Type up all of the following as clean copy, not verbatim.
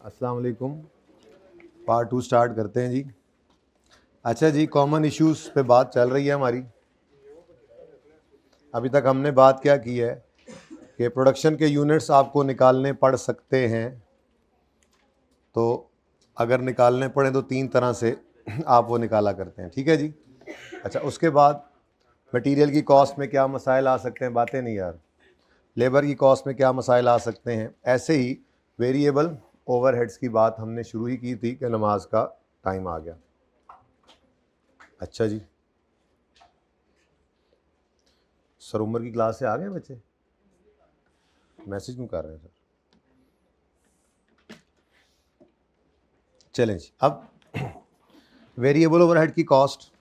अस्सलाम वालेकुम। Part 2 start करते हैं जी। अच्छा जी, कॉमन इश्यूज़ पे बात चल रही है हमारी। अभी तक हमने बात क्या की है कि प्रोडक्शन के यूनिट्स आपको निकालने पड़ सकते हैं। तो अगर निकालने पड़े तो 3 तरह से आप वो निकाला करते हैं, ठीक है जी। अच्छा, उसके बाद मटेरियल की कॉस्ट में क्या मसाइल आ सकते हैं, बातें नहीं यार। लेबर की कॉस्ट में क्या मसाइल आ सकते हैं। ऐसे ही वेरिएबल ओवरहेड्स की बात हमने शुरू ही की थी कि नमाज का टाइम आ गया। अच्छा जी, सर उमर की क्लास से आ गए बच्चे? मैसेज क्यों कर रहे हैं सर? चलें जी, अब वेरिएबल ओवरहेड की कॉस्ट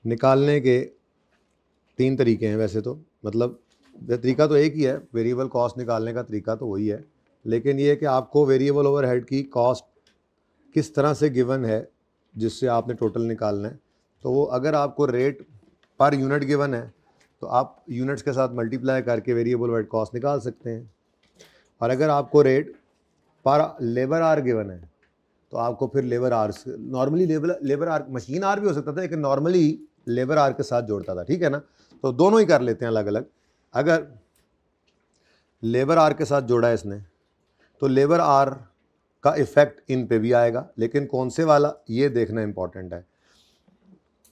निकालने के 3 तरीके हैं वैसे तो, मतलब तरीका तो एक ही है, वेरिएबल कॉस्ट निकालने का तरीका तो वही है, लेकिन ये है कि आपको वेरिएबल ओवरहेड की कॉस्ट किस तरह से गिवन है जिससे आपने टोटल निकालना है। तो वो अगर आपको रेट पर यूनिट गिवन है तो आप यूनिट्स के साथ मल्टीप्लाई करके वेरिएबल ओवरहेड कॉस्ट निकाल सकते हैं, और अगर आपको रेट पर लेबर आर गिवन है तो आपको फिर labour hours, normally labour hour machine hour भी हो सकता था, लेकिन नॉर्मली लेबर आर के साथ जोड़ता था, ठीक है ना। तो दोनों ही कर लेते हैं अलग अलग। अगर लेबर आर के साथ जोड़ा है इसने तो लेबर आर का इफ़ेक्ट इन पे भी आएगा, लेकिन कौन से वाला ये देखना इंपॉर्टेंट है।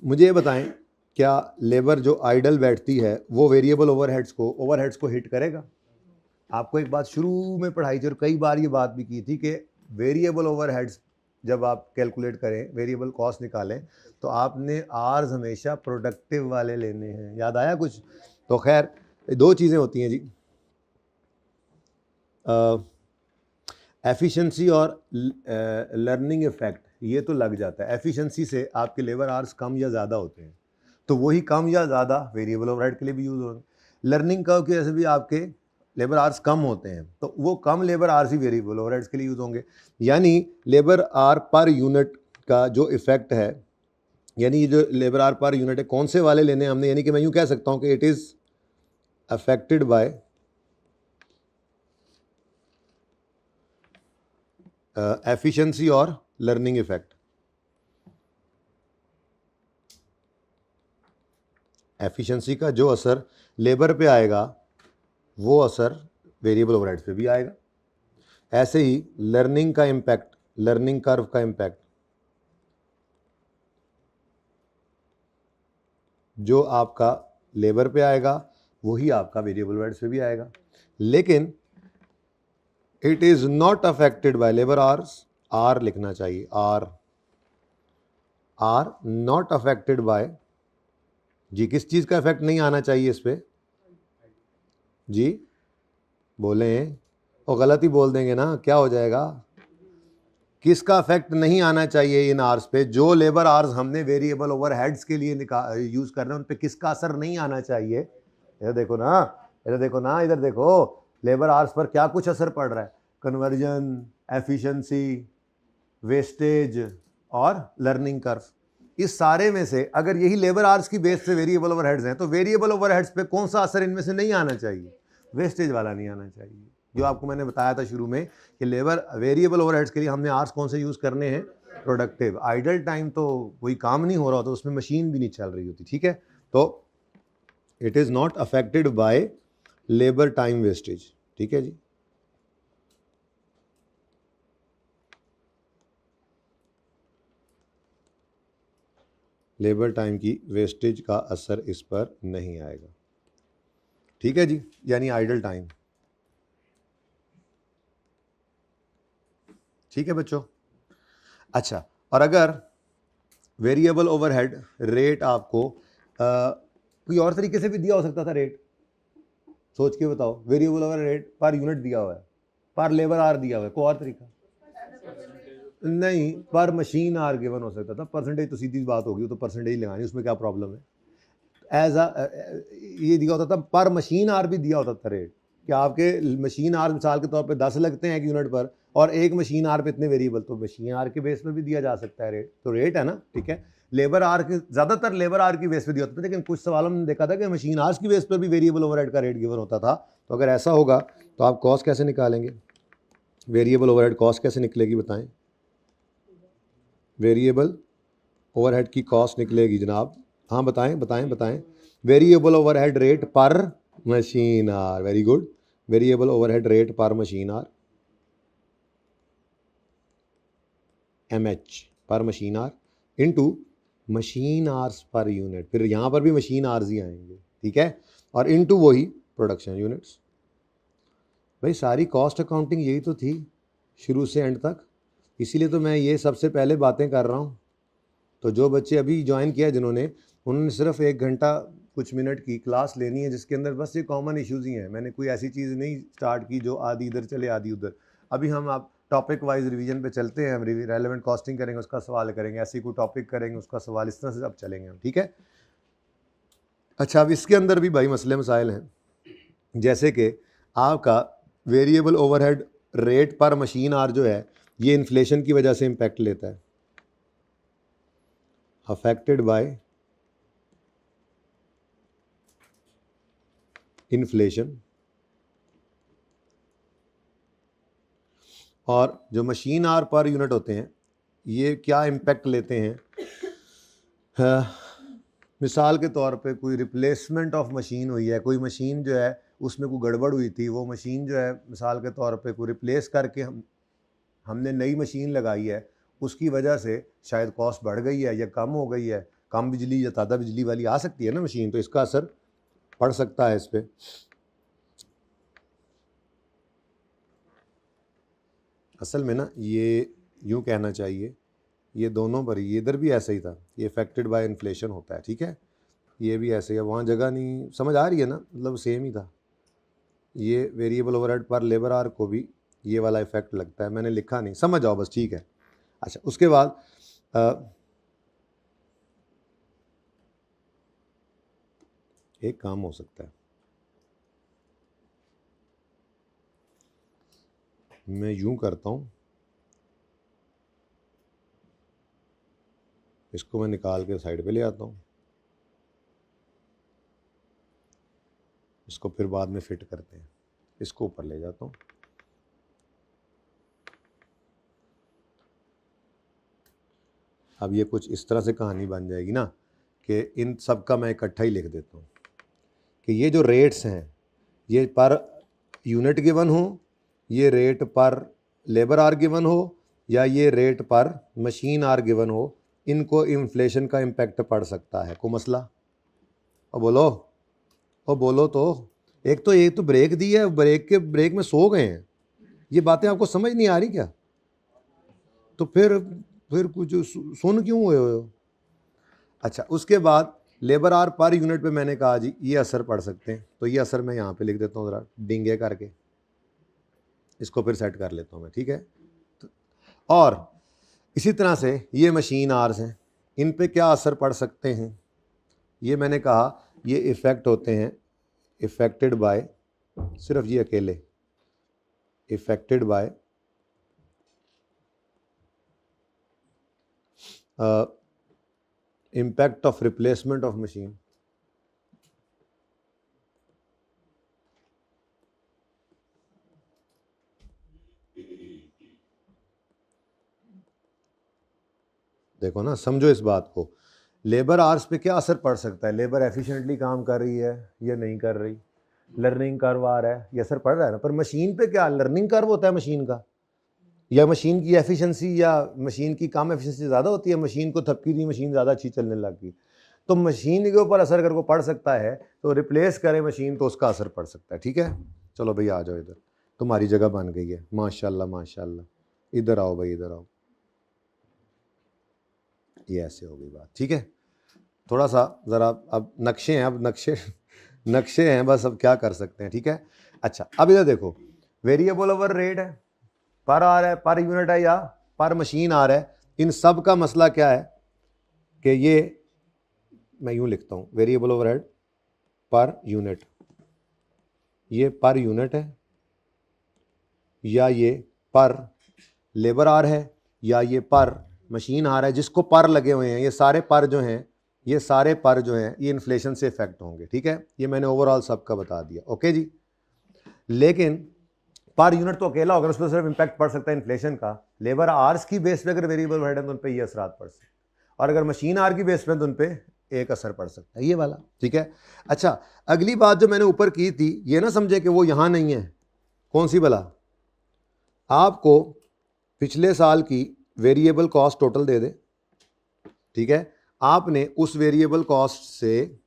मुझे ये बताएं, क्या लेबर जो आइडल बैठती है वो वेरिएबल ओवरहेड्स को हिट करेगा? आपको एक बात शुरू में पढ़ाई थी और कई बार ये बात भी की थी कि वेरिएबल ओवरहेड्स जब आप कैलकुलेट करें, वेरिएबल कॉस्ट निकालें, तो आपने आर्स हमेशा प्रोडक्टिव वाले लेने हैं। याद आया कुछ? तो खैर, दो चीज़ें होती हैं जी, एफिशिएंसी और लर्निंग इफेक्ट। ये तो लग जाता है, एफिशिएंसी से आपके लेबर आवर्स कम या ज़्यादा होते हैं, तो वही कम या ज़्यादा वेरिएबल ओवरहेड के लिए भी यूज़ होंगे। लर्निंग का कि ऐसे भी आपके लेबर आवर्स कम होते हैं तो वो कम लेबर आवर्स ही वेरिएबल ओवरहेड्स के लिए यूज़ होंगे। यानी लेबर आवर पर यूनिट का जो इफेक्ट है, यानी ये जो लेबर आवर पर यूनिट है, कौन से वाले लेने हैं हमने, यानी कि मैं यूँ कह सकता हूँ कि it is affected by efficiency और लर्निंग इफेक्ट। एफिशिएंसी का जो असर लेबर पे आएगा वो असर वेरिएबल ओवरहेड्स पे भी आएगा। ऐसे ही लर्निंग का इम्पैक्ट, लर्निंग कर्व का इम्पैक्ट जो आपका लेबर पे आएगा वही आपका वेरिएबल ओवरहेड्स पे भी आएगा, लेकिन it is not affected by labour hours. Are लिखना चाहिए, आर नॉट अफेक्टेड बाय जी। किस चीज का इफेक्ट नहीं आना चाहिए इस पे जी? बोलें, और गलत ही बोल देंगे ना, क्या हो जाएगा? किसका इफेक्ट नहीं आना चाहिए इन आर्स पे? जो लेबर आर्स हमने वेरिएबल ओवरहेड्स के लिए यूज कर रहे हैं उन पे किसका असर नहीं आना चाहिए? इधर देखो ना, इधर देखो ना, इधर देखो, लेबर आर्स पर क्या कुछ असर पड़ रहा है? कन्वर्जन, एफिशिएंसी, वेस्टेज और लर्निंग कर्व। इस सारे में से अगर यही लेबर आवर्स की बेस पे वेरिएबल ओवरहेड्स हैं तो वेरिएबल ओवरहेड्स पे कौन सा असर इनमें से नहीं आना चाहिए? वेस्टेज वाला नहीं आना चाहिए। जो आपको मैंने बताया था शुरू में कि लेबर वेरिएबल ओवरहेड्स के लिए हमने आवर्स कौन से यूज़ करने हैं? प्रोडक्टिव। आइडल टाइम तो कोई काम नहीं हो रहा होता, उसमें मशीन भी नहीं चल रही होती, ठीक है। तो it is not affected by labour time wastage, ठीक है जी। लेबर टाइम की वेस्टेज का असर इस पर नहीं आएगा, ठीक है जी, यानी आइडल टाइम। ठीक है बच्चों। अच्छा, और अगर वेरिएबल ओवरहेड रेट आपको कोई और तरीके से भी दिया हो सकता था रेट, सोच के बताओ। Variable overhead rate per unit दिया हुआ है, पर लेबर आर दिया हुआ है, कोई और तरीका नहीं, पर मशीन आर गिवन हो सकता था। परसेंटेज तो सीधी बात होगी, तो परसेंटेज लगानी, उसमें क्या प्रॉब्लम है? एज ये दिया होता था, पर मशीन आर भी दिया होता था रेट, कि आपके मशीन आर मिसाल के तौर पे 10 लगते हैं एक यूनिट पर, और एक मशीन आर पे इतने वेरिएबल, तो मशीन आर के बेस पे भी दिया जा सकता है रेट, तो रेट है ना, ठीक है। लेबर आर के ज़्यादातर लेबर आर की बेस पे दिया होता था, लेकिन कुछ सवालों में देखा था कि मशीन आर्स की बेस पर भी वेरिएबल ओवरहेड का रेट गिवन होता था, तो अगर ऐसा होगा तो आप कॉस्ट कैसे निकालेंगे, वेरिएबल ओवरहेड कॉस्ट कैसे निकलेगी बताएं। वेरिएबल ओवरहेड की कॉस्ट निकलेगी जनाब, हाँ बताएं बताएं बताएं। Variable overhead rate per machine hour, very good. Variable overhead rate per machine hour, MH per machine hour into machine hours per unit, फिर यहाँ पर भी मशीन आर्स ही आएंगे, ठीक है, और इनटू वही प्रोडक्शन यूनिट्स। भाई सारी कॉस्ट अकाउंटिंग यही तो थी शुरू से एंड तक, इसीलिए तो मैं ये सबसे पहले बातें कर रहा हूँ। तो जो बच्चे अभी ज्वाइन किया जिन्होंने, उन्होंने सिर्फ 1 घंटा कुछ मिनट की क्लास लेनी है जिसके अंदर बस ये कॉमन इश्यूज़ ही हैं। मैंने कोई ऐसी चीज़ नहीं स्टार्ट की जो आधी इधर चले आधी उधर। अभी हम आप टॉपिक वाइज रिवीजन पे चलते हैं, हम रेलेवेंट कॉस्टिंग करेंगे उसका सवाल करेंगे, ऐसी कोई टॉपिक करेंगे उसका सवाल, इस तरह से अब चलेंगे हम, ठीक है। अच्छा, अब इसके अंदर भी भाई मसले मसाइल हैं, जैसे कि आपका variable overhead rate per machine are जो है ये इन्फ्लेशन की वजह से इम्पैक्ट लेता है, अफेक्टेड बाय इन्फ्लेशन। और जो मशीन आर पर यूनिट होते हैं ये क्या इम्पैक्ट लेते हैं, मिसाल के तौर पे कोई रिप्लेसमेंट ऑफ मशीन हुई है, कोई मशीन जो है उसमें कोई गड़बड़ हुई थी, वो मशीन जो है मिसाल के तौर पे कोई रिप्लेस करके हमने नई मशीन लगाई है, उसकी वजह से शायद कॉस्ट बढ़ गई है या कम हो गई है, कम बिजली या ज़्यादा बिजली वाली आ सकती है ना मशीन, तो इसका असर पड़ सकता है इस पर। असल में ना ये यूँ कहना चाहिए, ये दोनों पर, ये इधर भी ऐसा ही था, ये अफेक्टेड बाय इन्फ्लेशन होता है, ठीक है, ये भी ऐसे ही है, वहाँ जगह नहीं, समझ आ रही है ना, मतलब सेम ही था। ये variable overhead per labour hour को भी ये वाला इफेक्ट लगता है, मैंने लिखा नहीं, समझ जाओ बस, ठीक है। अच्छा, उसके बाद एक काम हो सकता है, मैं यूं करता हूं, इसको मैं निकाल के साइड पे ले आता हूं, इसको फिर बाद में फिट करते हैं, इसको ऊपर ले जाता हूं। अब ये कुछ इस तरह से कहानी बन जाएगी ना कि इन सब का मैं इकट्ठा ही लिख देता हूँ कि ये जो रेट्स हैं ये पर यूनिट गिवन हो, ये रेट पर लेबर आर गिवन हो, या ये rate per machine are given हो, इनको इन्फ्लेशन का इम्पैक्ट पड़ सकता है। को मसला और बोलो, और बोलो तो एक तो ब्रेक दी है, ब्रेक में सो गए हैं, ये बातें आपको समझ नहीं आ रही क्या? तो फिर कुछ सुन क्यों हुए हो? अच्छा, उसके बाद लेबर आर पर यूनिट पे मैंने कहा जी ये असर पड़ सकते हैं, तो ये असर मैं यहाँ पे लिख देता हूँ ज़रा डिंगे करके, इसको फिर सेट कर लेता हूँ मैं, ठीक है। और इसी तरह से ये मशीन आर्स हैं, इन पे क्या असर पड़ सकते हैं, ये मैंने कहा ये इफ़ेक्ट होते हैं इफ़ेक्टेड बाय, सिर्फ ये अकेले affected by impact of replacement of machine. देखो ना, समझो इस बात को, लेबर आवर्स पे क्या असर पड़ सकता है, लेबर एफिशिएंटली काम कर रही है या नहीं कर रही, लर्निंग कर्व आ रहा है, ये असर पड़ रहा है ना। पर मशीन पे क्या लर्निंग कर्व होता है मशीन का, या मशीन की एफिशिएंसी या मशीन की कम एफिशिएंसी ज़्यादा होती है, मशीन को थपकी दी, मशीन ज़्यादा अच्छी चलने लग गई, तो मशीन के ऊपर असर करके पड़ सकता है, तो रिप्लेस करें मशीन तो उसका असर पड़ सकता है, ठीक है। चलो भाई आ जाओ इधर, तुम्हारी जगह बन गई है, माशाल्लाह माशाल्लाह, इधर आओ भाई इधर आओ, ये ऐसे हो गई बात, ठीक है। थोड़ा सा ज़रा अब नक्शे हैं, अब नक्शे हैं बस, अब क्या कर सकते हैं, ठीक है। अच्छा, अब इधर देखो, वेरिएबल ओवर रेट है, पर आ रहा है, पर यूनिट है या पर मशीन आ रहा है, इन सब का मसला क्या है कि ये मैं यूं लिखता हूं, वेरिएबल ओवरहेड पर यूनिट, ये पर यूनिट है या ये पर लेबर आर है या ये पर मशीन आर है, जिसको पर लगे हुए हैं, ये सारे पर जो हैं, ये सारे पर जो हैं ये इन्फ्लेशन से इफेक्ट होंगे, ठीक है। ये मैंने ओवरऑल सबका बता दिया, ओके जी। लेकिन पर यूनिट तो अकेला होगा, उस पर सिर्फ इम्पैक्ट पड़ सकता है इन्फ्लेशन का। लेबर आर्स की बेस पे अगर वेरिएबल ओवरहेड है तो उन पर ये असरात पड़ सकते हैं, और अगर मशीन आर की बेस पे तो उन पर एक असर पड़ सकता है, ये वाला। ठीक है। अच्छा, अगली बात जो मैंने ऊपर की थी, ये ना समझे कि वो यहां नहीं है। कौन सी भला? आपको पिछले साल की वेरिएबल कॉस्ट टोटल दे दे, ठीक है, आपने उस वेरिएबल कॉस्ट से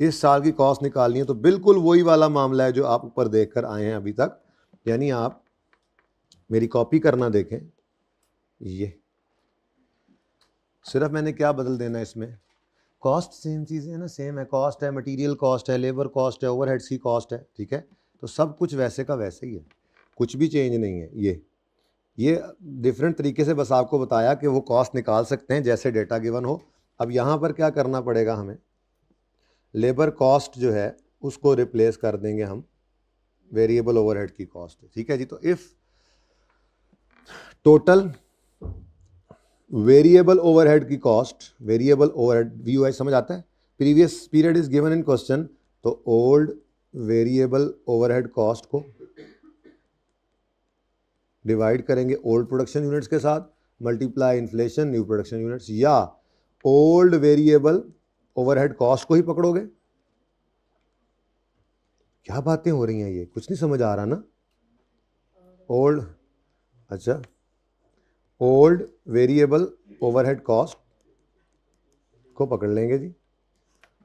इस साल की कॉस्ट निकालनी है, तो बिल्कुल वही वाला मामला है जो आप ऊपर देखकर आए हैं अभी तक। यानी आप मेरी कॉपी करना देखें, ये सिर्फ मैंने क्या बदल देना है इसमें, कॉस्ट सेम चीज़ें है ना, सेम है, कॉस्ट है, मटेरियल कॉस्ट है, लेबर कॉस्ट है, ओवरहेड्स की कॉस्ट है, ठीक है। तो सब कुछ वैसे का वैसे ही है, कुछ भी चेंज नहीं है। ये डिफरेंट तरीके से बस आपको बताया कि वो कॉस्ट निकाल सकते हैं जैसे डेटा गिवन हो। अब यहाँ पर क्या करना पड़ेगा हमें, लेबर कॉस्ट जो है उसको रिप्लेस कर देंगे हम वेरिएबल ओवरहेड की कॉस्ट, ठीक है जी। तो इफ़ टोटल वेरिएबल ओवरहेड की कॉस्ट, वेरिएबल ओवरहेड वीओआई समझ आता है, previous period is given in question, तो ओल्ड वेरिएबल ओवरहेड कॉस्ट को डिवाइड करेंगे ओल्ड प्रोडक्शन यूनिट्स के साथ, multiply inflation new production units, या ओल्ड वेरिएबल ओवरहेड कॉस्ट को ही पकड़ोगे। क्या बातें हो रही हैं, ये कुछ नहीं समझ आ रहा ना। ओल्ड, अच्छा, ओल्ड वेरिएबल ओवरहेड कॉस्ट को पकड़ लेंगे जी,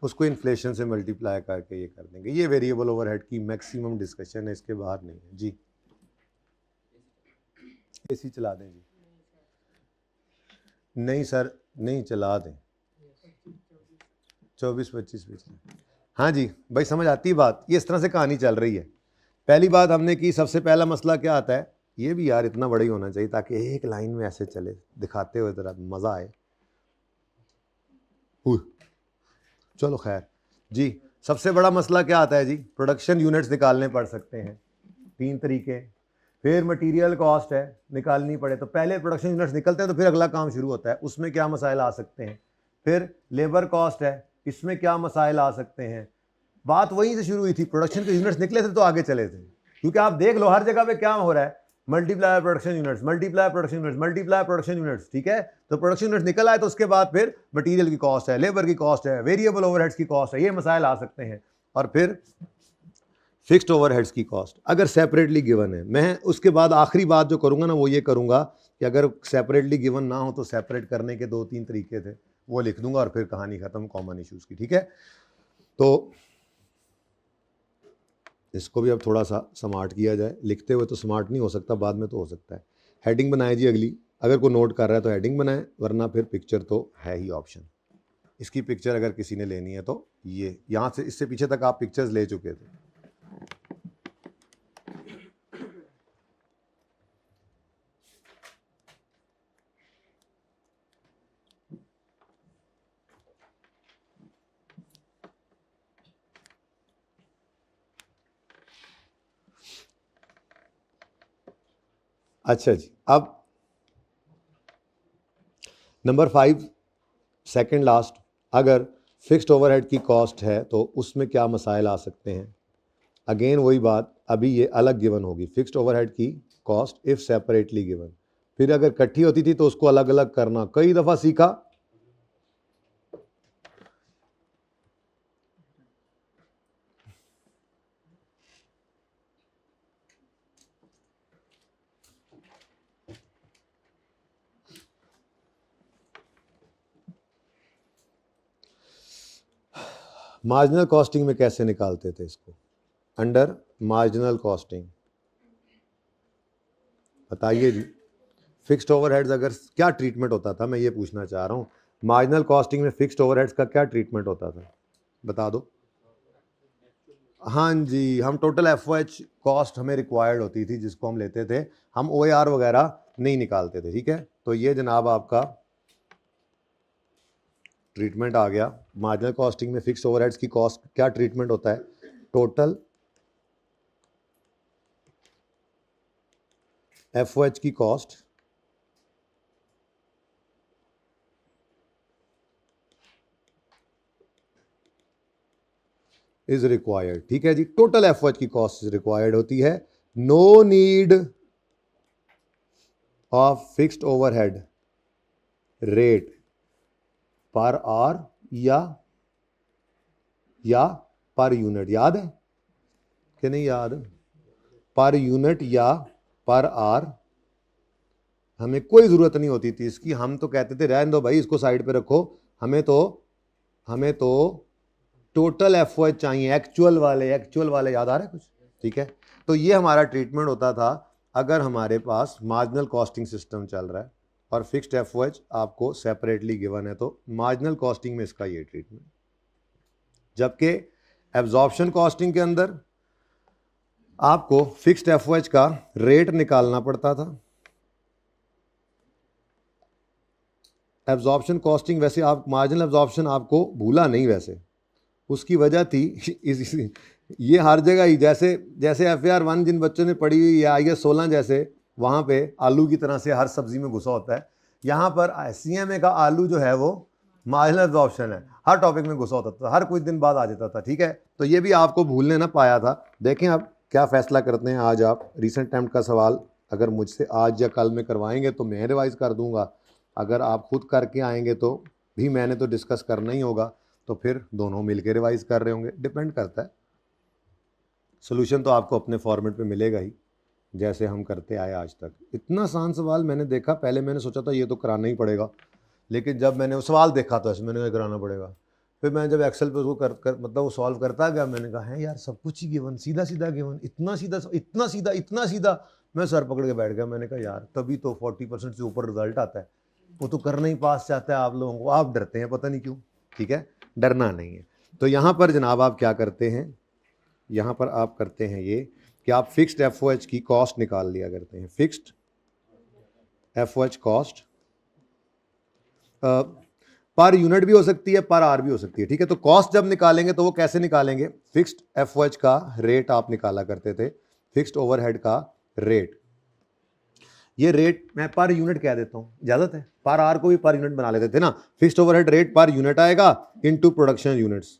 उसको इन्फ्लेशन से मल्टीप्लाई करके ये कर देंगे। ये वेरिएबल ओवरहेड की मैक्सिमम डिस्कशन है, इसके बाहर नहीं है जी। एसी चला दें जी? नहीं सर, नहीं, चला दें 24-25 पिछले। हाँ जी भाई, समझ आती है बात। ये इस तरह से कहानी चल रही है। पहली बात हमने की, सबसे पहला मसला क्या आता है, ये भी यार इतना बड़ा ही होना चाहिए ताकि एक लाइन में ऐसे चले दिखाते हुए ज़रा मज़ा आए। चलो खैर जी, सबसे बड़ा मसला क्या आता है जी, प्रोडक्शन यूनिट्स निकालने पड़ सकते हैं, 3 तरीके। फिर मटेरियल कॉस्ट है, निकालनी पड़े तो पहले प्रोडक्शन यूनिट्स निकलते हैं तो फिर अगला काम शुरू होता है, उसमें क्या मसाइल आ सकते हैं। फिर लेबर कॉस्ट है, इसमें क्या मसाइल आ सकते हैं। बात वहीं से शुरू हुई थी, प्रोडक्शन के यूनिट्स निकले थे तो आगे चले थे, क्योंकि आप देख लो हर जगह पे क्या हो रहा है, multiply production units, multiply production units, multiply production units, ठीक है। तो प्रोडक्शन यूनिट्स निकल आए तो उसके बाद फिर मटेरियल की कॉस्ट है, लेबर की कॉस्ट है, वेरिएबल ओवरहेड्स की कॉस्ट है, ये मसाइल आ सकते हैं। और फिर फिक्स्ड ओवरहेड्स की कॉस्ट अगर सेपरेटली गिवन है। मैं उसके बाद आखिरी बात जो करूंगा ना वो ये करूंगा कि अगर सेपरेटली गिवन ना हो तो सेपरेट करने के 2-3 तरीके थे, वो लिख दूंगा और फिर कहानी खत्म कॉमन इश्यूज की, ठीक है। तो इसको भी अब थोड़ा सा स्मार्ट किया जाए, लिखते हुए तो स्मार्ट नहीं हो सकता, बाद में तो हो सकता है। हेडिंग बनाए जी अगली, अगर कोई नोट कर रहा है तो हेडिंग बनाए, वरना फिर पिक्चर तो है ही ऑप्शन। इसकी पिक्चर अगर किसी ने लेनी है तो ये यहाँ से इससे पीछे तक आप पिक्चर्स ले चुके थे। अच्छा जी, अब नंबर 5 सेकंड लास्ट, अगर फिक्स्ड ओवरहेड की कॉस्ट है तो उसमें क्या मसाइल आ सकते हैं। अगेन वही बात, अभी ये अलग गिवन होगी फिक्स्ड ओवरहेड की कॉस्ट इफ सेपरेटली गिवन, फिर अगर इकट्ठी होती थी तो उसको अलग अलग करना, कई दफा सीखा। मार्जिनल कॉस्टिंग में कैसे निकालते थे इसको, अंडर मार्जिनल कॉस्टिंग बताइए जी। फिक्स्ड ओवरहेड्स अगर क्या ट्रीटमेंट होता था, मैं ये पूछना चाह रहा हूँ, मार्जिनल कॉस्टिंग में फिक्स्ड ओवरहेड्स का क्या ट्रीटमेंट होता था, बता दो। हाँ जी, हम टोटल एफओएच कॉस्ट हमें रिक्वायर्ड होती थी जिसको हम लेते थे, हम ओएआर वगैरह नहीं निकालते थे, ठीक है। तो ये जनाब आपका ट्रीटमेंट आ गया। मार्जिनल कॉस्टिंग में फिक्स्ड ओवरहेड्स की कॉस्ट क्या ट्रीटमेंट होता है, टोटल एफओएच की कॉस्ट इज रिक्वायर्ड। ठीक है जी, टोटल एफओएच की कॉस्ट रिक्वायर्ड होती है। No need of fixed overhead rate per hour या पर यूनिट। याद है कि नहीं याद? पर यूनिट या पर आवर हमें कोई ज़रूरत नहीं होती थी इसकी। हम तो कहते थे रहने दो भाई, इसको साइड पे रखो, हमें तो टोटल एफओएच चाहिए, एक्चुअल वाले याद आ रहा है कुछ? ठीक है, तो ये हमारा ट्रीटमेंट होता था अगर हमारे पास मार्जिनल कॉस्टिंग सिस्टम चल रहा है और फिक्स्ड एफओएच आपको सेपरेटली गिवन है, तो मार्जिनल कॉस्टिंग में इसका ये ट्रीटमेंट। जबकि एब्जॉर्प्शन कॉस्टिंग के अंदर आपको फिक्स्ड एफओएच का रेट निकालना पड़ता था। एब्जॉर्प्शन कॉस्टिंग वैसे आप मार्जिनल एब्जॉर्प्शन आपको भूला नहीं, वैसे उसकी वजह थी ये हर जगह ही, जैसे FAR 1 जिन बच्चों ने पढ़ी हुई या IS 16 जैसे, वहाँ पे आलू की तरह से हर सब्जी में घुसा होता है। यहाँ पर CMA का आलू जो है वो मार्जिनल एब्जॉर्प्शन है, हर टॉपिक में घुसा होता था, हर कुछ दिन बाद आ जाता था। ठीक है, तो ये भी आपको भूलने ना पाया था। देखें आप क्या फैसला करते हैं आज। आप रिसेंट अटेम्प्ट का सवाल अगर मुझसे आज या कल में करवाएंगे तो मैं रिवाइज़ कर दूंगा, अगर आप खुद करके आएंगे तो भी मैंने तो डिस्कस करना ही होगा, तो फिर दोनों मिलकर रिवाइज कर रहे होंगे, डिपेंड करता है। सोल्यूशन तो आपको अपने फॉर्मेट पे मिलेगा ही, जैसे हम करते आए आज तक। इतना आसान सवाल मैंने देखा, पहले मैंने सोचा था ये तो कराना ही पड़ेगा, लेकिन जब मैंने वो सवाल देखा तो ऐसे मैंने कराना पड़ेगा। फिर मैं जब एक्सेल पे उसको मतलब वो सॉल्व करता गया, मैंने कहा है यार सब कुछ ही गिवन, सीधा सीधा गिवन, इतना सीधा इतना सीधा इतना सीधा। मैं सर पकड़ के बैठ गया, मैंने कहा यार तभी तो 40% से ऊपर रिजल्ट आता है, वो तो करना ही पास चाहता है आप लोगों को, आप डरते हैं पता नहीं क्यों। ठीक है, डरना नहीं है। तो यहाँ पर जनाब आप क्या करते हैं, यहाँ पर आप करते हैं ये कि आप फिक्स्ड एफओएच की कॉस्ट निकाल लिया करते हैं। Fixed FOH cost per unit भी हो सकती है, पर आर भी हो सकती है। ठीक है, तो कॉस्ट जब निकालेंगे तो वो कैसे निकालेंगे? फिक्स्ड एफओएच का रेट आप निकाला करते थे, फिक्स्ड ओवरहेड का रेट। ये रेट मैं पर यूनिट कह देता हूं, इजाजत है? पर आर को भी पर यूनिट बना लेते थे ना। Fixed overhead rate per unit आएगा इनटू प्रोडक्शन यूनिट्स।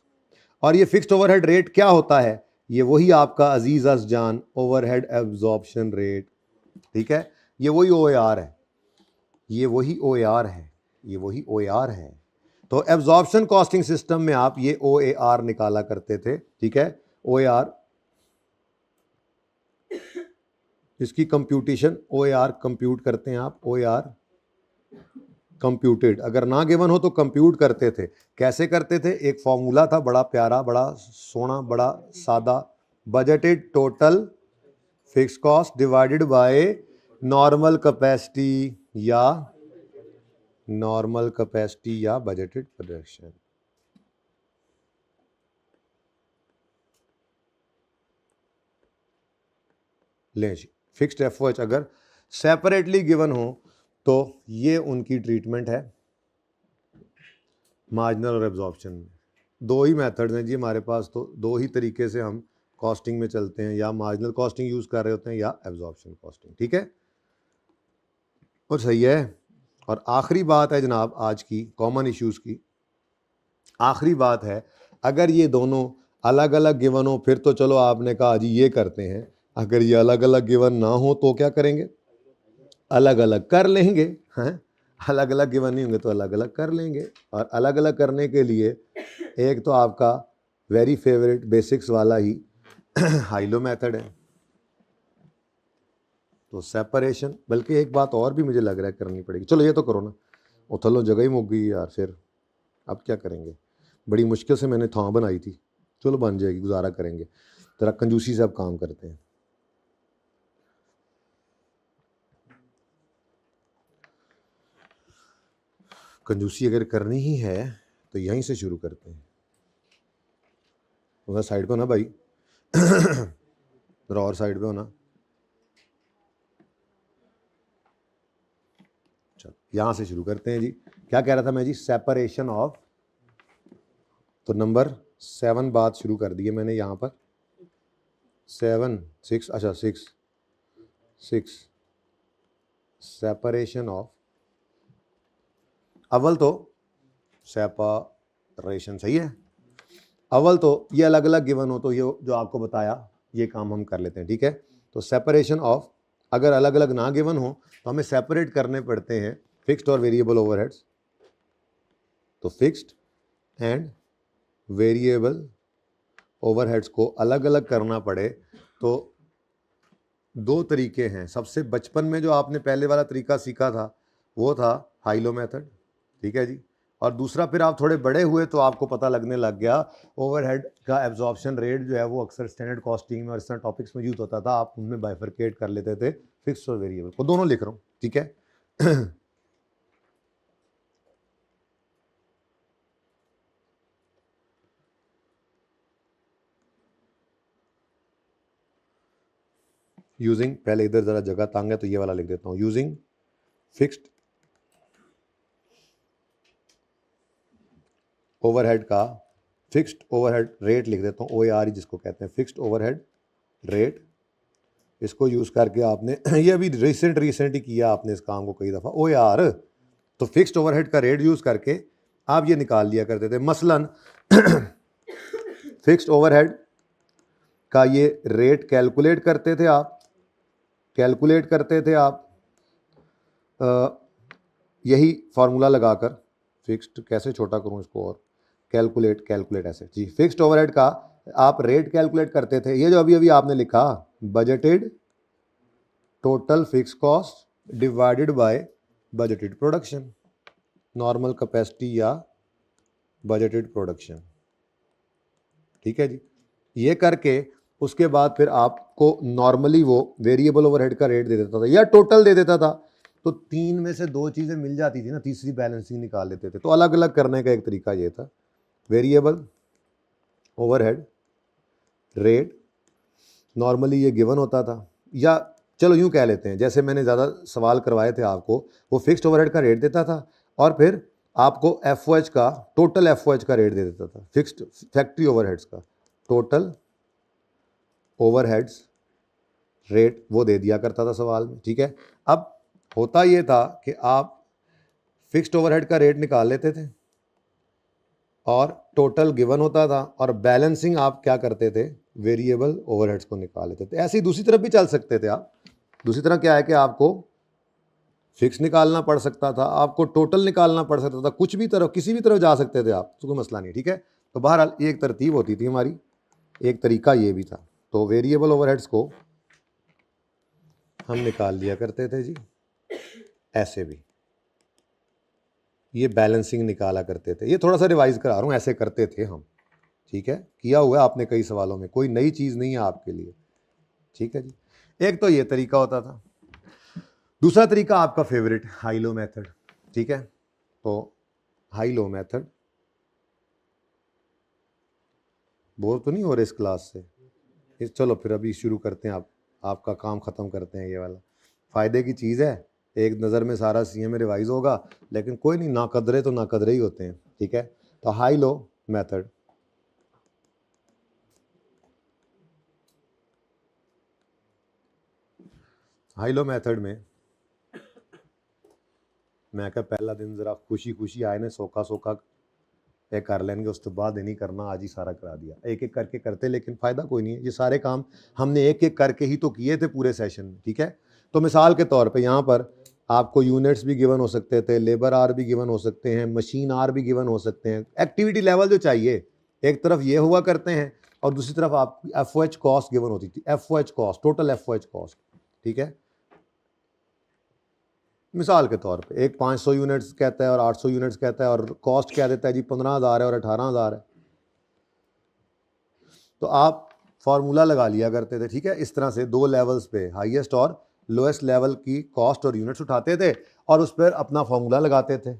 और ये फिक्स्ड ओवरहेड रेट क्या होता है? ये वही आपका अजीज जान ओवरहेड एब्जॉर्प्शन रेट। ठीक है, ये वही OAR है, ये वही OAR है, ये वही OAR है। तो एब्जॉर्प्शन कॉस्टिंग सिस्टम में आप ये OAR निकाला करते थे। ठीक है, OAR, इसकी कंप्यूटेशन OAR कंप्यूट करते हैं आप, OAR कंप्यूटेड। अगर ना गिवन हो तो कंप्यूट करते थे। कैसे करते थे? एक फॉर्मूला था बड़ा प्यारा, बड़ा सोना, बड़ा सादा, budgeted total fix cost divided by normal capacity या बजटेड प्रोडक्शन। लें जी, फिक्स्ड एफओएच अगर सेपरेटली गिवन हो तो ये उनकी ट्रीटमेंट है मार्जिनल और एब्जॉर्प्शन में। दो ही मेथड्स हैं जी हमारे पास, तो दो ही तरीके से हम कॉस्टिंग में चलते हैं, या मार्जिनल कॉस्टिंग यूज़ कर रहे होते हैं या एब्जॉर्प्शन कॉस्टिंग। ठीक है, और सही है। और आखिरी बात है जनाब आज की कॉमन इश्यूज़ की, आखिरी बात है, अगर ये दोनों अलग अलग गिवन हो फिर तो चलो आपने कहा जी ये करते हैं, अगर ये अलग अलग गिवन ना हो तो क्या करेंगे? अलग अलग कर लेंगे। हैं, अलग अलग गिवन नहीं होंगे तो अलग अलग कर लेंगे। और अलग अलग करने के लिए एक तो आपका वेरी फेवरेट बेसिक्स वाला ही हाइलो मेथड है, तो सेपरेशन। बल्कि एक बात और भी मुझे लग रहा है करनी पड़ेगी, चलो ये तो करो ना, उथलो जगह ही मुक गई यार, फिर अब क्या करेंगे? बड़ी मुश्किल से मैंने थां बनाई थी, चलो बन जाएगी, गुजारा करेंगे। जरा कंजूसी से अब काम करते हैं। कंजूसी अगर करनी ही है तो यहीं से शुरू करते हैं। उधर साइड पे हो ना भाई, जरा और साइड पे हो ना। चलो यहाँ से शुरू करते हैं जी। क्या कह रहा था मैं जी? सेपरेशन ऑफ, तो नंबर 7 बात शुरू कर दी है मैंने यहाँ पर। 7 6 अच्छा 6 सेपरेशन ऑफ, अव्वल तो सेपरेशन सही है, अव्वल तो ये अलग अलग गिवन हो तो ये जो आपको बताया ये काम हम कर लेते हैं, ठीक है। तो सेपरेशन ऑफ, अगर अलग अलग ना गिवन हो तो हमें सेपरेट करने पड़ते हैं फिक्स्ड और वेरिएबल ओवरहेड्स। तो फिक्स्ड एंड वेरिएबल ओवरहेड्स को अलग अलग करना पड़े तो दो तरीके हैं। सबसे बचपन में जो आपने पहले वाला तरीका सीखा था वो था हाई लो मेथड, ठीक है जी। और दूसरा फिर आप थोड़े बड़े हुए तो आपको पता लगने लग गया ओवरहेड का एब्जॉर्प्शन रेट जो है वो अक्सर स्टैंडर्ड कॉस्टिंग में और इस तरह टॉपिक्स में यूज होता था, आप उनमें बाइफरकेट कर लेते थे फिक्स और वेरिएबल को, दोनों लिख रहा हूँ, ठीक है। यूजिंग, पहले इधर जरा जगह तंग है तो ये वाला लिख देता हूँ, यूजिंग फिक्स्ड ओवरहेड का फिक्स्ड ओवरहेड रेट लिख देता हूँ, OAR जिसको कहते हैं फिक्स्ड ओवरहेड रेट। इसको यूज़ करके आपने ये अभी रिसेंट ही किया आपने इस काम को कई दफ़ा, OAR। तो फिक्स्ड ओवरहेड का रेट यूज़ करके आप ये निकाल लिया करते थे। मसलन फिक्स्ड ओवरहेड का ये रेट कैलकुलेट करते थे आप, यही फार्मूला लगाकर, फिक्स्ड कैसे छोटा करूं इसको, और कैलकुलेट ऐसे जी। फिक्स्ड ओवरहेड का आप रेट कैलकुलेट करते थे, ये जो अभी अभी आपने लिखा budgeted total fix cost divided by budgeted production, normal capacity या बजटेड प्रोडक्शन, ठीक है जी। ये करके उसके बाद फिर आपको नॉर्मली वो वेरिएबल ओवरहेड का रेट दे देता था या टोटल दे देता था, तो तीन में से दो चीज़ें मिल जाती थी ना, तीसरी बैलेंसिंग निकाल लेते थे। तो अलग अलग करने का एक तरीका ये था, वेरिएबल ओवरहेड रेट नॉर्मली ये गिवन होता था, या चलो यूँ कह लेते हैं जैसे मैंने ज़्यादा सवाल करवाए थे आपको, वो फिक्स्ड ओवरहेड का रेट देता था और फिर आपको FOH का टोटल FOH का रेट दे देता था, फिक्स्ड फैक्ट्री ओवरहेड्स का टोटल ओवरहेड्स रेट वो दे दिया करता था सवाल में, ठीक है। अब होता ये था कि आप फिक्स्ड ओवरहेड का रेट निकाल लेते थे और टोटल गिवन होता था, और बैलेंसिंग आप क्या करते थे, वेरिएबल ओवरहेड्स को निकाल लेते थे। ऐसे ही दूसरी तरफ भी चल सकते थे आप। दूसरी तरह क्या है कि आपको फिक्स निकालना पड़ सकता था, आपको टोटल निकालना पड़ सकता था, कुछ भी तरफ किसी भी तरफ जा सकते थे आप, तो कोई मसला नहीं, ठीक है। तो बहरहाल ये एक तरतीब होती थी हमारी, एक तरीका ये भी था। तो वेरिएबल ओवरहेड्स को हम निकाल लिया करते थे जी, ऐसे भी ये बैलेंसिंग निकाला करते थे। ये थोड़ा सा रिवाइज करा रहा हूँ, ऐसे करते थे हम, ठीक है। किया हुआ है आपने कई सवालों में, कोई नई चीज़ नहीं है आपके लिए, ठीक है जी। एक तो ये तरीका होता था। दूसरा तरीका आपका फेवरेट हाई लो मेथड, ठीक है। तो हाई लो मेथड, बोर तो नहीं हो रहे इस क्लास से, चलो फिर अभी शुरू करते हैं, आपका काम ख़त्म करते हैं। ये वाला फ़ायदे की चीज़ है, एक नज़र में सारा CA में रिवाइज होगा, लेकिन कोई नहीं, ना कदरे तो ना कदरे ही होते हैं, ठीक है। तो high low method, high low method में मैं क्या पहला दिन ज़रा खुशी खुशी आए ने सोखा सोखा ये कर लेंगे, उसके बाद नहीं करना, आज ही सारा करा दिया, एक एक करके करते, लेकिन फ़ायदा कोई नहीं है। ये सारे काम हमने एक एक करके ही तो किए थे पूरे सेशन में, ठीक है। तो मिसाल के तौर पे यहाँ पर आपको यूनिट्स भी गिवन हो सकते थे, लेबर आर भी गिवन हो सकते हैं, मशीन आर भी गिवन हो सकते हैं, एक्टिविटी लेवल जो चाहिए एक तरफ ये हुआ करते हैं और दूसरी तरफ आप FOH कॉस्ट गिवन होती थी, FOH cost, total FOH cost, ठीक है। मिसाल के तौर पे एक 500 यूनिट्स कहता है और 800 यूनिट्स कहता है, और कॉस्ट क्या देता है जी 15,000 है और 18,000 है। तो आप फार्मूला लगा लिया करते थे, ठीक है। इस तरह से दो लेवल्स पे हाईएस्ट और लोएस्ट लेवल की कॉस्ट और यूनिट्स उठाते थे और उस पर अपना फार्मूला लगाते थे,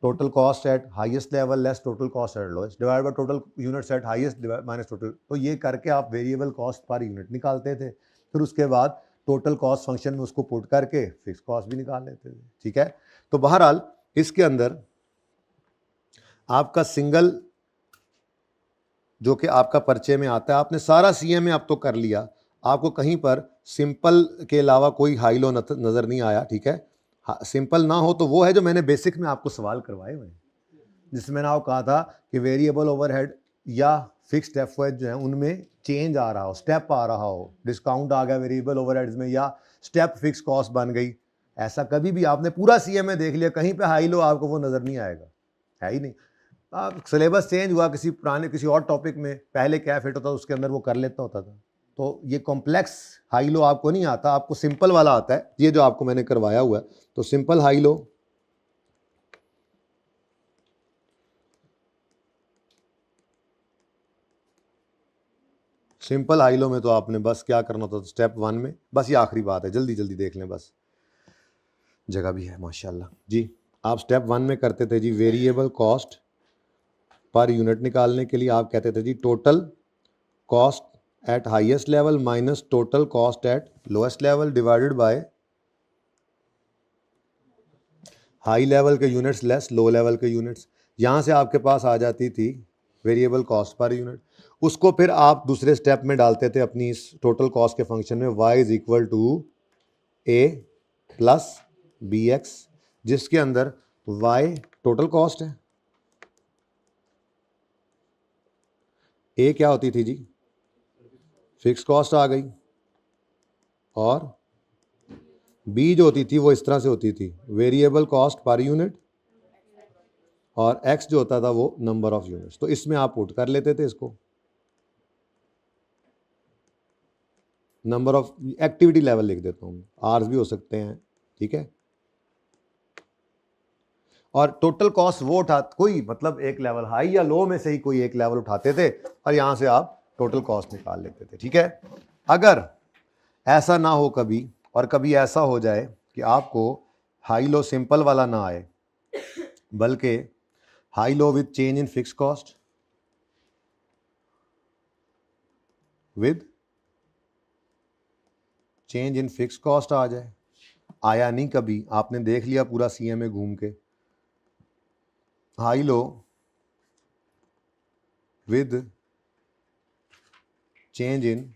total cost at highest level less total cost at lowest divide by total units at highest minus total. तो ये करके आप वेरिएबल कॉस्ट पर यूनिट निकालते थे, फिर उसके बाद टोटल कॉस्ट फंक्शन में उसको पुट करके फिक्स कॉस्ट भी निकाल लेते थे, ठीक है। तो बहरहाल इसके अंदर आपका सिंगल जो कि आपका पर्चे में आता है, आपने सारा CA में आप तो कर लिया, आपको कहीं पर सिंपल के अलावा कोई हाई लो नज़र नहीं आया, ठीक है। सिंपल ना हो तो वो है जो मैंने बेसिक में आपको सवाल करवाए हुए हैं, जिसमें मैंने आपको कहा था कि वेरिएबल ओवरहेड या फिक्स्ड एफओएच जो है उनमें चेंज आ रहा हो, स्टेप आ रहा हो, डिस्काउंट आ गया वेरिएबल ओवरहेड्स में या स्टेप फिक्स कॉस्ट बन गई, ऐसा कभी भी आपने पूरा सीएमए देख लिया कहीं पे हाई लो आपको वो नजर नहीं आएगा, है ही नहीं। आप सिलेबस चेंज हुआ किसी पुराने किसी और टॉपिक में, पहले क्या फिट होता था उसके अंदर वो कर लेता होता था। तो ये कॉम्प्लेक्स हाई लो आपको नहीं आता, आपको सिंपल वाला आता है, ये जो आपको मैंने करवाया हुआ है। तो simple high low, simple high low में तो आपने बस क्या करना था स्टेप 1 में, बस ये आखिरी बात है, जल्दी जल्दी देख लें, बस जगह भी है माशाल्लाह जी। आप स्टेप 1 में करते थे जी वेरिएबल कॉस्ट पर यूनिट निकालने के लिए आप कहते थे जी total cost at highest level minus total cost at lowest level divided by high level के यूनिट्स लेस लो लेवल के यूनिट्स। यहाँ से आपके पास आ जाती थी वेरिएबल कॉस्ट पर यूनिट, उसको फिर आप दूसरे स्टेप में डालते थे अपनी इस टोटल कॉस्ट के फंक्शन में, y is equal to a plus B X, जिसके अंदर y टोटल कॉस्ट है, a क्या होती थी जी फिक्स कॉस्ट आ गई, और b जो होती थी वो इस तरह से होती थी वेरिएबल कॉस्ट पर यूनिट, और x जो होता था वो नंबर ऑफ यूनिट्स। तो इसमें आप पुट कर लेते थे इसको, नंबर ऑफ एक्टिविटी लेवल लिख देता हूँ, आर्स भी हो सकते हैं, ठीक है। और टोटल कॉस्ट वो उठा कोई मतलब एक लेवल हाई या लो में से ही कोई एक लेवल उठाते थे और यहां से आप टोटल कॉस्ट निकाल लेते थे, ठीक है। अगर ऐसा ना हो कभी, और कभी ऐसा हो जाए कि आपको हाई लो सिंपल वाला ना आए बल्कि high low with change in fix cost with change in fix cost आ जाए, आया नहीं कभी, आपने देख लिया पूरा सीएमए घूम के, high low with change in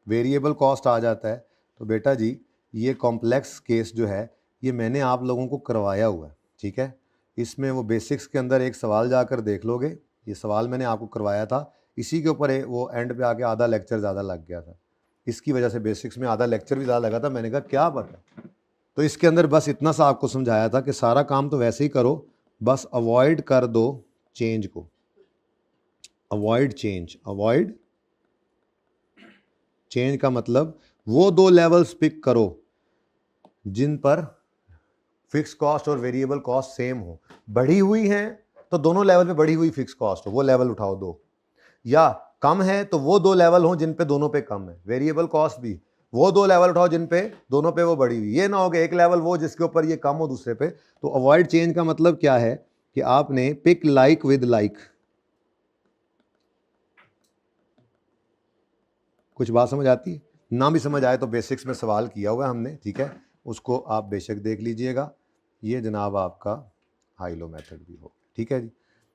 variable cost आ जाता है, तो बेटा जी ये कॉम्प्लेक्स केस जो है ये मैंने आप लोगों को करवाया हुआ है, ठीक है। इसमें वो बेसिक्स के अंदर एक सवाल जाकर देख लोगे, ये सवाल मैंने आपको करवाया था, इसी के ऊपर वो एंड पे आके आधा लेक्चर ज़्यादा लग गया था, इसकी वजह से बेसिक्स में आधा लेक्चर भी ज़्यादा लगा था, मैंने कहा क्या पता। तो इसके अंदर बस इतना सा आपको समझाया था कि सारा काम तो वैसे ही करो, बस अवॉइड कर दो चेंज को, अवॉइड चेंज, अवॉइड चेंज का मतलब वो दो लेवल्स पिक करो जिन पर फिक्स कॉस्ट और वेरिएबल कॉस्ट सेम हो, बढ़ी हुई हैं तो दोनों लेवल पे बढ़ी हुई फिक्स कॉस्ट हो, वो लेवल उठाओ दो, या कम है तो वो दो लेवल हो जिन पे दोनों पे कम है, वेरिएबल कॉस्ट भी वो दो लेवल उठाओ जिन पे दोनों पे वो बढ़ी हुई, ये ना हो कि एक लेवल वो जिसके ऊपर ये कम हो दूसरे पे। तो अवॉइड चेंज का मतलब क्या है कि आपने पिक लाइक विद लाइक, कुछ बात समझ आती है, ना भी समझ आए तो बेसिक्स में सवाल किया हुआ है हमने, ठीक है, उसको आप बेशक देख लीजिएगा। ये जनाब आपका हाई लो मेथड भी हो, ठीक है जी।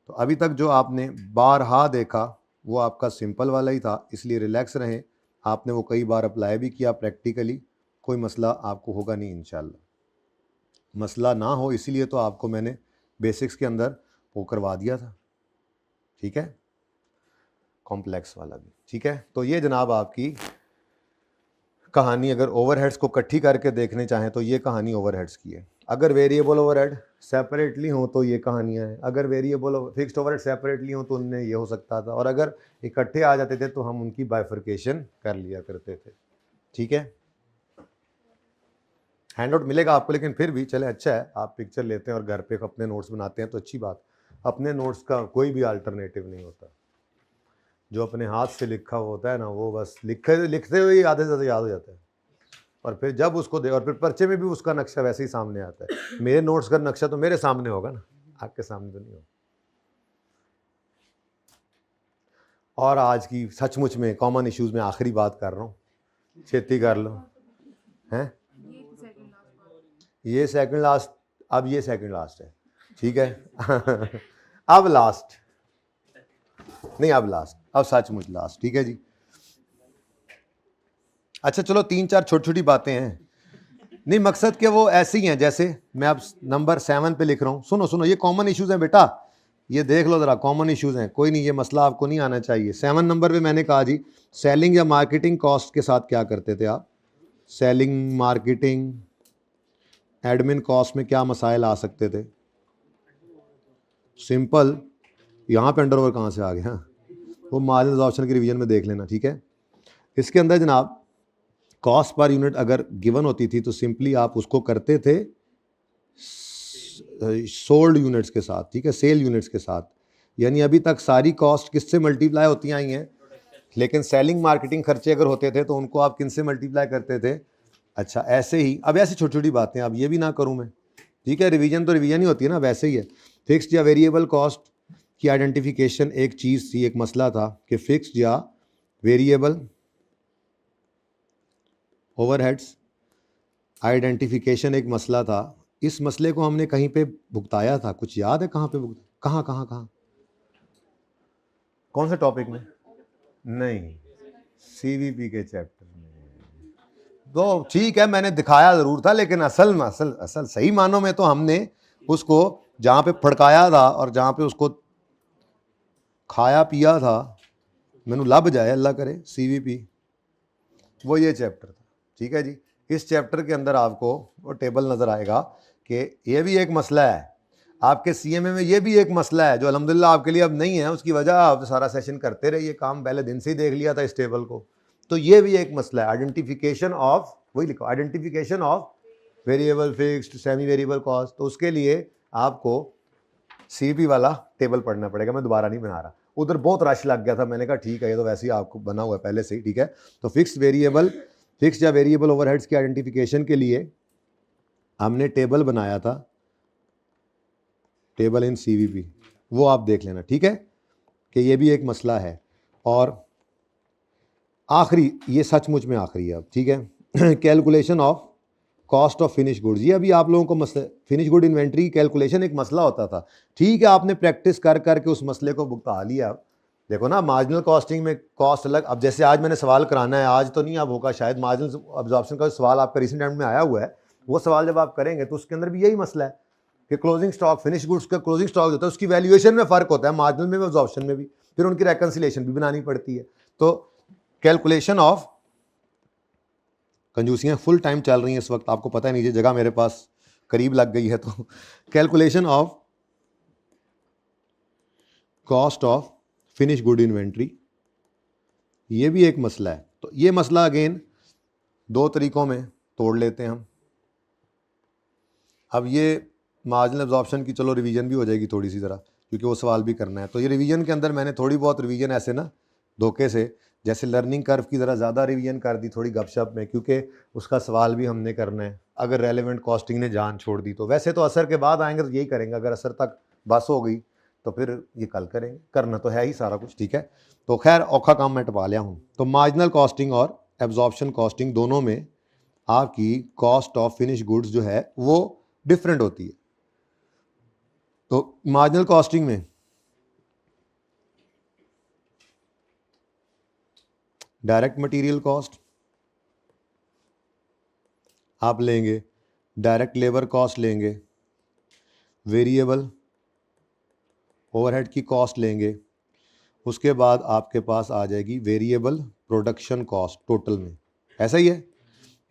तो अभी तक जो आपने बारहा देखा वो आपका सिंपल वाला ही था, इसलिए रिलैक्स रहें, आपने वो कई बार अप्लाई भी किया प्रैक्टिकली, कोई मसला आपको होगा नहीं इंशाल्लाह। मसला ना हो इसीलिए तो आपको मैंने बेसिक्स के अंदर वो करवा दिया था, ठीक है, कॉम्प्लेक्स वाला भी, ठीक है। तो ये जनाब आपकी कहानी, अगर ओवरहेड्स को इकट्ठी करके देखने चाहें तो ये कहानी ओवरहेड्स की है। अगर वेरिएबल ओवरहेड सेपरेटली हो तो ये कहानियाँ हैं, अगर वेरिएबल फिक्स्ड ओवरहेड सेपरेटली हो तो उनमें ये हो सकता था, और अगर इकट्ठे आ जाते थे तो हम उनकी बाइफर्केशन कर लिया करते थे, ठीक है। हैंडआउट मिलेगा आपको, लेकिन फिर भी चले अच्छा है आप पिक्चर लेते हैं और घर पे अपने नोट्स बनाते हैं तो अच्छी बात, अपने नोट्स का कोई भी अल्टरनेटिव नहीं होता, जो अपने हाथ से लिखा हुआ होता है ना वो बस लिखते हुए ही आधे से ज़्यादा याद हो जाता है, और फिर जब उसको दे और फिर पर्चे में भी उसका नक्शा वैसे ही सामने आता है। मेरे नोट्स का नक्शा तो मेरे सामने होगा ना, आपके सामने तो नहीं होगा। और आज की सचमुच में कॉमन इश्यूज में आखिरी बात कर रहा हूँ, छेती कर लो, हैं ये सेकंड लास्ट, अब ये सेकंड लास्ट है, ठीक है। अब लास्ट नहीं, अब लास्ट, अब सचमुच लास्ट, ठीक है जी। अच्छा चलो 3-4 छोटी छोटी बातें हैं, नहीं मकसद के वो ऐसे ही हैं, जैसे मैं अब नंबर 7 पे लिख रहा हूँ, सुनो सुनो ये कॉमन इश्यूज हैं बेटा, ये देख लो ज़रा, कॉमन इश्यूज़ हैं, कोई नहीं, ये मसला आपको नहीं आना चाहिए। 7 नंबर पे मैंने कहा जी, सेलिंग या मार्केटिंग कॉस्ट के साथ क्या करते थे आप? सेलिंग, मार्केटिंग, एडमिन कॉस्ट में क्या मसाइल आ सकते थे? सिंपल, यहाँ पे अंडर ओवर कहाँ से आ गया? वो मार्जिनल एब्जॉर्प्शन की रिवीजन में देख लेना, ठीक है। इसके अंदर जनाब कॉस्ट पर यूनिट अगर गिवन होती थी तो सिंपली आप उसको करते थे सोल्ड यूनिट्स के साथ, ठीक है, सेल यूनिट्स के साथ। यानी अभी तक सारी कॉस्ट किससे मल्टीप्लाई होती आई हैं, लेकिन सेलिंग मार्केटिंग खर्चे अगर होते थे तो उनको आप किन से मल्टीप्लाई करते थे? अच्छा, ऐसे ही अब ऐसी छोटी छोटी बातें, अब ये भी ना करूं मैं, ठीक है, रिवीजन तो रिवीजन ही होती है ना, वैसे ही है। फिक्स्ड या वेरिएबल कॉस्ट की आइडेंटिफिकेशन एक चीज़ थी, एक मसला था कि फिक्स्ड या वेरिएबल ओवरहेड्स आइडेंटिफिकेशन एक मसला था। इस मसले को हमने कहीं पे भुगताया था, कुछ याद है कहाँ पे कहाँ कहाँ कहाँ, कौन से टॉपिक में? नहीं, सीवीपी के चैप्टर में तो ठीक है, मैंने दिखाया ज़रूर था, लेकिन असल में असल सही मानों में तो हमने उसको जहाँ पे फड़काया था और जहाँ पे उसको खाया पिया था, मैंने लब जाए अल्लाह करे, सीवीपी, वो ये चैप्टर था, ठीक है जी। इस चैप्टर के अंदर आपको वो टेबल नज़र आएगा कि ये भी एक मसला है आपके सीएमए में, ये भी एक मसला है जो अल्हम्दुलिल्लाह आपके लिए अब नहीं है। उसकी वजह आप सारा सेशन करते रहिए, काम पहले दिन से ही देख लिया था इस टेबल को। तो ये भी एक मसला है, आइडेंटिफिकेशन ऑफ, वही लिखो, identification of variable, fixed, semi variable cost. तो उसके लिए आपको सीपी वाला टेबल पढ़ना पड़ेगा, मैं दोबारा नहीं बना रहा, उधर बहुत रश लग गया था, मैंने कहा ठीक है, ये तो वैसे ही आपको बना हुआ है पहले से ही, ठीक है। तो फिक्स्ड या वेरिएबल ओवरहेड्स की आइडेंटिफिकेशन के लिए हमने टेबल बनाया था, टेबल इन सीवीपी, वो आप देख लेना, ठीक है, कि ये भी एक मसला है। और आखिरी, ये सचमुच में आखिरी है अब, ठीक है, calculation of cost of finish goods. ये अभी आप लोगों को मसला, फिनिश गुड इन्वेंट्री की कैलकुलेशन एक मसला होता था, ठीक है, आपने प्रैक्टिस कर करके उस मसले को भुगता लिया। देखो ना, मार्जिनल कॉस्टिंग में कॉस्ट अलग, अब जैसे आज मैंने सवाल कराना है, आज तो नहीं अब होगा शायद, मार्जिनल अब्जॉर्प्शन का सवाल आपका रिसेंट टाइम में आया हुआ है, वो सवाल जब आप करेंगे तो उसके अंदर भी यही मसला है कि क्लोजिंग स्टॉक, फिनिश गुड्स का क्लोजिंग स्टॉक होता है, उसकी वैल्यूएशन में फ़र्क होता है, मार्जिनल में भी अब्जॉर्प्शन में भी, फिर उनकी रेकन्सिलेशन भी बनानी पड़ती है। तो कैलकुलेशन ऑफ, कंजूसियाँ फुल टाइम चल रही हैं इस वक्त, आपको पता है, नीचे जगह मेरे पास करीब लग गई है, तो calculation of cost of finish good inventory, ये भी एक मसला है। तो ये मसला अगेन दो तरीकों में तोड़ लेते हैं हम। अब ये मार्जिनल एब्जॉर्प्शन की चलो रिवीजन भी हो जाएगी थोड़ी सी ज़रा, क्योंकि वो सवाल भी करना है। तो ये रिवीजन के अंदर मैंने थोड़ी बहुत रिवीजन ऐसे ना धोखे से, जैसे लर्निंग कर्व की ज़रा ज़्यादा रिवीजन कर दी थोड़ी गपशप में, क्योंकि उसका सवाल भी हमने करना है। अगर रेलेवेंट कॉस्टिंग ने जान छोड़ दी तो, वैसे तो असर के बाद आएंगे तो यही करेंगे, अगर असर तक बस हो गई तो फिर ये कल करेंगे, करना तो है ही सारा कुछ, ठीक है। तो खैर औखा काम मैं टपा लिया हूँ। तो मार्जिनल कॉस्टिंग और एब्जॉर्प्शन कॉस्टिंग दोनों में आपकी कॉस्ट ऑफ फिनिश गुड्स जो है वो डिफरेंट होती है। तो मार्जिनल कॉस्टिंग में डायरेक्ट मटेरियल कॉस्ट आप लेंगे, डायरेक्ट लेबर कॉस्ट लेंगे, वेरिएबल ओवरहेड की कॉस्ट लेंगे, उसके बाद आपके पास आ जाएगी वेरिएबल प्रोडक्शन कॉस्ट टोटल में, ऐसा ही है।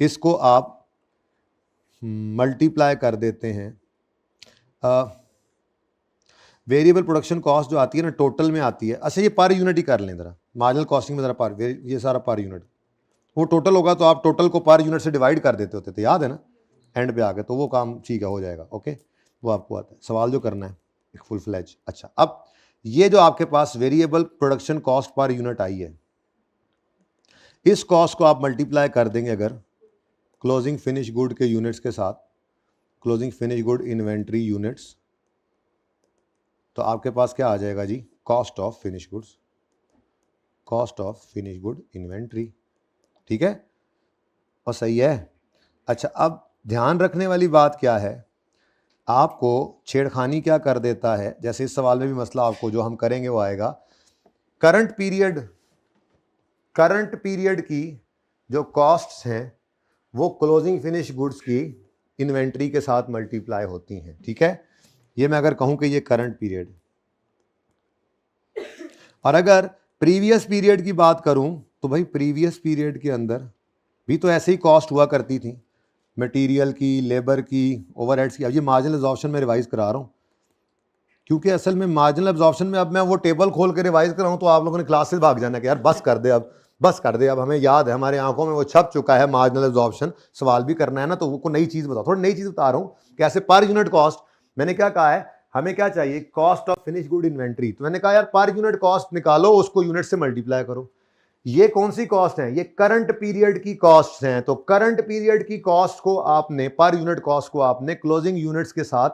इसको आप मल्टीप्लाई कर देते हैं, वेरिएबल प्रोडक्शन कॉस्ट जो आती है ना टोटल में आती है। अच्छा, ये पर यूनिट ही कर लें ज़रा, मार्जिनल कॉस्टिंग में ज़रा पर, ये सारा पर यूनिट, वो टोटल होगा तो आप टोटल को पर यूनिट से डिवाइड कर देते होते थे, याद है ना, एंड पे आ गए, तो वो काम ठीक है, हो जाएगा, ओके, वो आपको आता है। सवाल जो करना है एक फुल फ्लैज। अच्छा, अब ये जो आपके पास variable production cost per unit आई है, इस कॉस्ट को आप मल्टीप्लाई कर देंगे अगर क्लोजिंग फिनिश गुड के यूनिट्स के साथ, closing finish good inventory units, तो आपके पास क्या आ जाएगा जी, cost of finish goods, cost of finish good inventory, ठीक है, और सही है। अच्छा, अब ध्यान रखने वाली बात क्या है, आपको छेड़खानी क्या कर देता है, जैसे इस सवाल में भी मसला आपको जो हम करेंगे वो आएगा, करंट पीरियड की जो कॉस्ट्स हैं वो क्लोजिंग फिनिश गुड्स की इन्वेंट्री के साथ मल्टीप्लाई होती हैं, ठीक है। ये मैं अगर कहूं कि ये करंट पीरियड, और अगर प्रीवियस पीरियड की बात करूं तो भाई प्रीवियस पीरियड के अंदर भी तो ऐसे ही कॉस्ट हुआ करती थी, मटेरियल की, लेबर की, ओवरहेड्स की। अब ये मार्जिनल एब्जॉर्प्शन में रिवाइज करा रहा हूँ, क्योंकि असल में मार्जिनल एब्जॉर्प्शन में अब मैं वो टेबल खोल के रिवाइज कर रहा हूँ तो आप लोगों ने क्लास से भाग जाना कि यार बस कर दे अब, बस कर दे अब, हमें याद है, हमारे आंखों में वो छप चुका है मार्जिनल एब्जॉर्प्शन। सवाल भी करना है ना तो वो नई चीज बताओ, थोड़ी नई चीज बता रहा हूँ। कैसे पर यूनिट कॉस्ट, मैंने क्या कहा है, हमें क्या चाहिए, cost of finish good inventory. तो मैंने कहा यार पर यूनिट कॉस्ट निकालो, उसको यूनिट से मल्टीप्लाई करो। ये कौन सी कॉस्ट है, ये करंट पीरियड की कॉस्ट हैं। तो करंट पीरियड की कॉस्ट को आपने, पर यूनिट कॉस्ट को आपने क्लोजिंग यूनिट्स के साथ,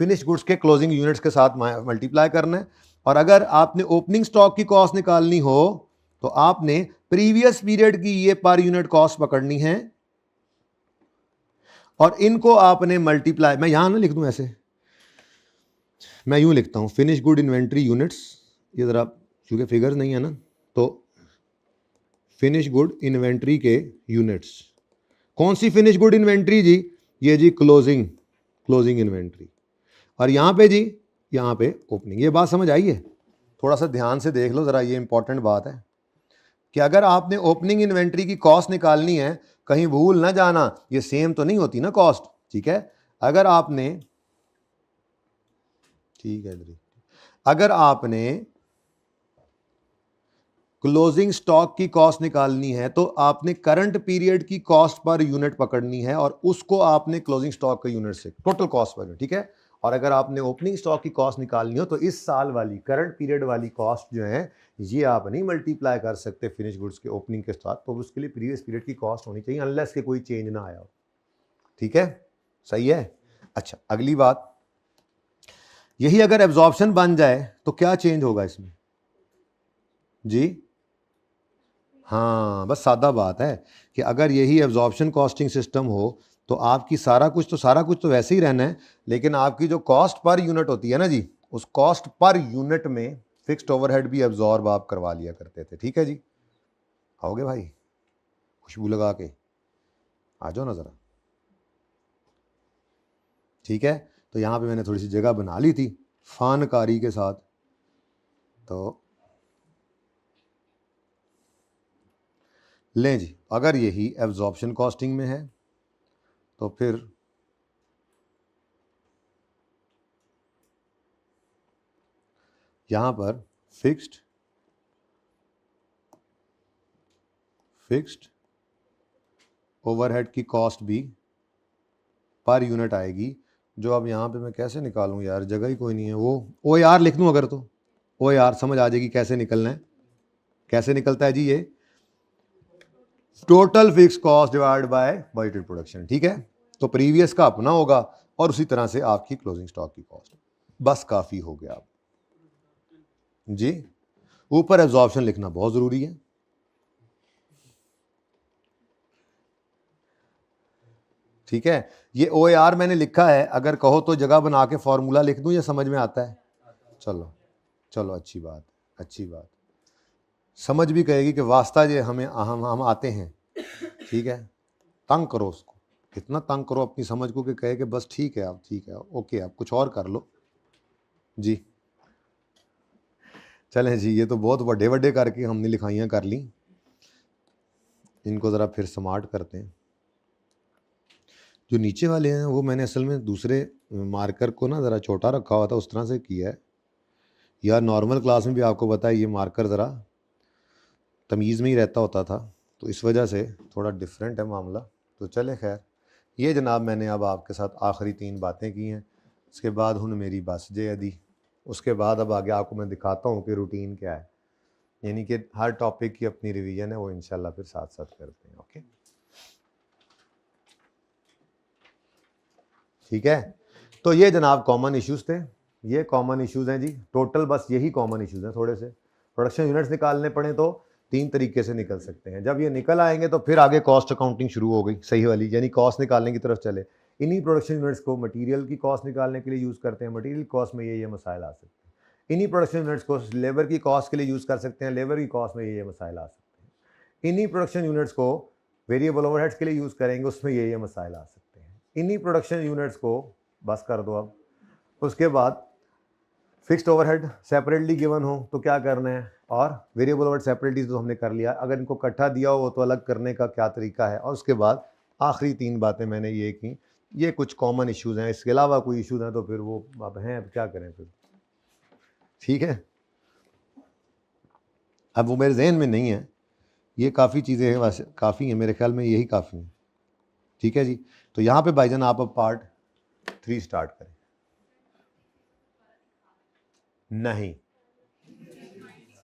फिनिश गुड्स के क्लोजिंग यूनिट्स के साथ मल्टीप्लाई करना है। और अगर आपने ओपनिंग स्टॉक की कॉस्ट निकालनी हो तो आपने प्रीवियस पीरियड की ये पर यूनिट कॉस्ट पकड़नी है और इनको आपने मल्टीप्लाई, मैं यहां ना लिख दूं ऐसे, मैं यूं लिखता हूं, फिनिश गुड इन्वेंट्री यूनिट्स, ये जरा क्योंकि फिगर्स नहीं है ना, तो फिनिश गुड इन्वेंट्री के यूनिट्स। कौन सी फिनिश गुड इन्वेंट्री जी, ये जी क्लोजिंग इन्वेंट्री। और यहां पे जी, यहां पे ओपनिंग। ये बात समझ आई है? थोड़ा सा ध्यान से देख लो जरा, ये इंपॉर्टेंट बात है कि अगर आपने ओपनिंग इन्वेंट्री की कॉस्ट निकालनी है, कहीं भूल ना जाना, ये सेम तो नहीं होती ना कॉस्ट, ठीक है। अगर आपने, ठीक है, अगर आपने क्लोजिंग स्टॉक की कॉस्ट निकालनी है तो आपने करंट पीरियड की कॉस्ट पर यूनिट पकड़नी है और उसको आपने क्लोजिंग स्टॉक के यूनिट से, टोटल कॉस्ट पर, ठीक है। और अगर आपने ओपनिंग स्टॉक की कॉस्ट निकालनी हो तो इस साल वाली करंट पीरियड वाली कॉस्ट जो है ये आप नहीं मल्टीप्लाई कर सकते फिनिश गुड्स के ओपनिंग के साथ, तो उसके लिए प्रीवियस पीरियड की कॉस्ट होनी चाहिए, अनलेस के कोई चेंज ना आया हो, ठीक है, सही है। अच्छा, अगली बात, यही अगर एब्जॉर्प्शन बन जाए तो क्या चेंज होगा इसमें जी? हाँ, बस सादा बात है कि अगर यही एब्जॉर्प्शन कॉस्टिंग सिस्टम हो तो आपकी सारा कुछ तो वैसे ही रहना है, लेकिन आपकी जो कॉस्ट पर यूनिट होती है ना जी, उस कॉस्ट पर यूनिट में फिक्स्ड ओवरहेड भी एब्जॉर्ब आप करवा लिया करते थे, ठीक है जी। आओगे भाई, खुशबू लगा के आ जाओ ना जरा, ठीक है। तो यहाँ पे मैंने थोड़ी सी जगह बना ली थी फानकारी के साथ, तो लें जी, अगर यही एब्जॉर्प्शन कॉस्टिंग में है तो फिर यहां पर फिक्स्ड ओवरहेड की कॉस्ट भी पर यूनिट आएगी, जो अब यहां पे मैं कैसे निकालूं यार, जगह ही कोई नहीं है। वो ओ यार लिख दूं अगर, तो ओ यार समझ आ जाएगी कैसे निकलना है। कैसे निकलता है जी, ये total fix cost divide by budgeted production, ठीक है। तो प्रीवियस का अपना होगा और उसी तरह से आपकी क्लोजिंग स्टॉक की कॉस्ट, बस काफी हो गया आप जी। ऊपर एब्जॉर्प्शन लिखना बहुत जरूरी है, ठीक है। ये ओ आर मैंने लिखा है, अगर कहो तो जगह बना के फॉर्मूला लिख दूं या समझ में आता है? चलो चलो, अच्छी बात, अच्छी बात, समझ भी कहेगी कि वास्ता ये हमें हम आते हैं, ठीक है। तंग करो उसको, कितना तंग करो अपनी समझ को कि कहे कि बस ठीक है, आप ठीक है, ओके, आप कुछ और कर लो जी। चलें जी, ये तो बहुत बड़े बड़े करके हमने लिखाइयाँ कर ली, इनको ज़रा फिर स्मार्ट करते हैं। जो नीचे वाले हैं वो मैंने असल में दूसरे मार्कर को ना ज़रा छोटा रखा हुआ था, उस तरह से किया है यार। नॉर्मल क्लास में भी आपको पता है ये मार्कर ज़रा तमीज़ में ही रहता होता था, तो इस वजह से थोड़ा डिफरेंट है मामला। तो चले खैर, ये जनाब मैंने अब आपके साथ आखिरी 3 बातें की हैं, इसके बाद हुन मेरी बस जे अदी, उसके बाद अब आगे आपको मैं दिखाता हूँ कि रूटीन क्या है, यानी कि हर टॉपिक की अपनी रिवीजन है, वो इंशाल्लाह फिर साथ साथ करते हैं, ओके, ठीक है। तो ये जनाब कॉमन इश्यूज़ थे, ये कॉमन इश्यूज़ हैं जी, टोटल बस यही कॉमन इश्यूज़ हैं। थोड़े से प्रोडक्शन यूनिट्स निकालने पड़े तो 3 तरीके से निकल सकते हैं। जब ये निकल आएंगे तो फिर आगे कॉस्ट अकाउंटिंग शुरू हो गई सही वाली, यानी कॉस्ट निकालने की तरफ चले। इन्हीं प्रोडक्शन यूनिट्स को मटीरियल की कॉस्ट निकालने के लिए यूज़ करते हैं, मटीरियल कॉस्ट में ये मसाइल आ सकते हैं। इन्हीं प्रोडक्शन यूनिट्स को लेबर की कॉस्ट के लिए यूज़ कर सकते हैं, लेबर की कॉस्ट में ये मसाइल आ सकते हैं। इन्हीं प्रोडक्शन यूनिट्स को वेरिएबल ओवरहेड्स के लिए यूज़ करेंगे, उसमें ये मसाइल आ सकते हैं। इन्हीं प्रोडक्शन यूनिट्स को बस कर दो अब, उसके बाद फिक्स्ड ओवरहेड सेपरेटली गिवन हो तो क्या करना है, और वेरिएबल ओवरहेड सेपरेटली तो हमने कर लिया, अगर इनको इकट्ठा दिया हो तो अलग करने का क्या तरीका है, और उसके बाद आखिरी 3 बातें मैंने ये की। ये कुछ कॉमन इश्यूज़ हैं, इसके अलावा कोई इश्यूज़ हैं तो फिर वो अब हैं, अब क्या करें फिर, ठीक है। अब वो मेरे जहन में नहीं है, ये काफ़ी चीज़ें हैं, वैसे काफ़ी हैं, मेरे ख्याल में यही काफ़ी हैं, ठीक है जी। तो यहाँ पे भाईजान आप अब पार्ट 3 स्टार्ट करें। नहीं